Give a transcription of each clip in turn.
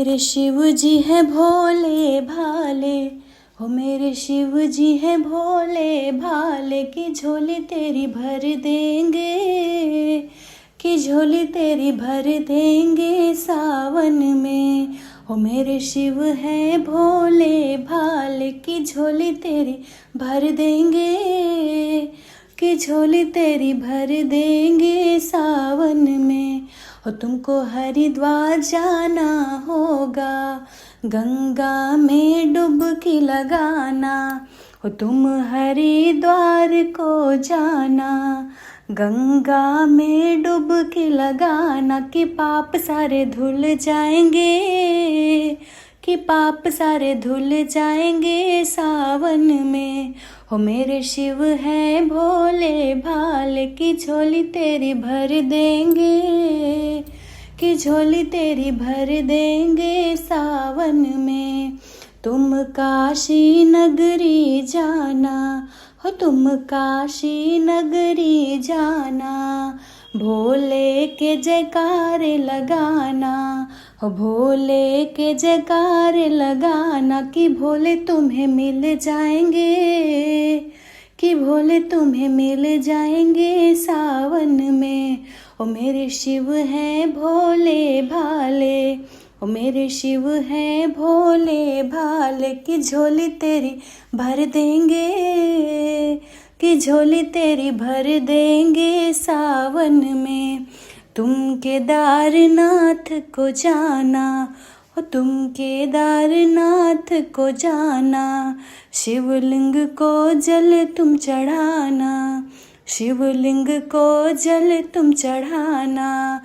मेरे शिव जी हैं भोले भाले, हो मेरे शिव जी हैं भोले भाले, की झोली तेरी भर देंगे, की झोली तेरी भर देंगे सावन में। हो मेरे शिव हैं भोले भाले, की झोली तेरी भर देंगे, की झोली तेरी भर देंगे सावन में। हो तुमको हरिद्वार जाना होगा, गंगा में डुबकी लगाना। हो तुम हरिद्वार को जाना, गंगा में डुबकी लगाना, कि पाप सारे धुल जाएंगे, कि पाप सारे धुल जाएंगे सावन में। हो मेरे शिव हैं भोले भाले, की झोली तेरी भर देंगे, की झोली तेरी भर देंगे सावन में। तुम काशी नगरी जाना, हो तुम काशी नगरी जाना, भोले के जयकारे लगाना, हो भोले के जयकारे लगाना, कि भोले तुम्हें मिल जाएंगे, कि भोले तुम्हें मिल जाएंगे सावन में। ओ मेरे शिव हैं भोले भाले, ओ मेरे शिव हैं भोले भाले, की झोली तेरी भर देंगे, की झोली तेरी भर देंगे सावन में। तुम केदारनाथ को जाना, हो तुम केदारनाथ को जाना, शिवलिंग को जल तुम चढ़ाना, शिवलिंग को जल तुम चढ़ाना।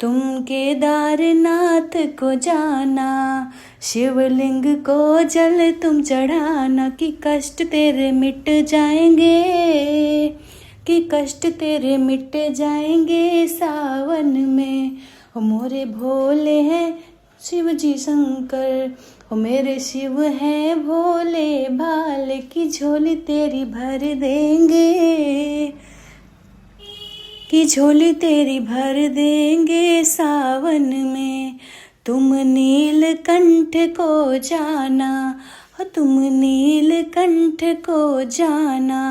तुम केदारनाथ को जाना, शिवलिंग को जल तुम चढ़ाना, कि कष्ट तेरे मिट जाएंगे, कि कष्ट तेरे मिट जाएंगे सावन में। हो मोरे भोले हैं शिव जी शंकर, हो मेरे शिव हैं भोले भाले, की झोली तेरी भर देंगे, की झोली तेरी भर देंगे सावन में। तुम नीलकंठ को जाना, हो तुम नीलकंठ को जाना,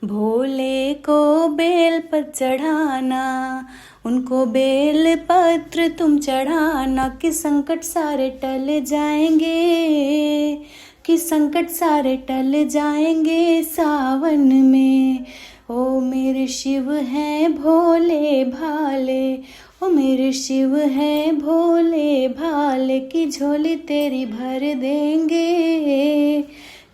भोले को बेल पर चढ़ाना, उनको बेल पत्र तुम चढ़ाना, कि संकट सारे टल जाएंगे, कि संकट सारे टल जाएंगे सावन में। ओ मेरे शिव हैं भोले भाले, ओ मेरे शिव हैं भोले भाले, की झोली तेरी भर देंगे,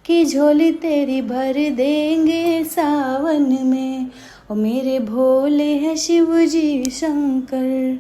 की झोली तेरी भर देंगे सावन में। ओ मेरे भोले हैं शिव जी शंकर।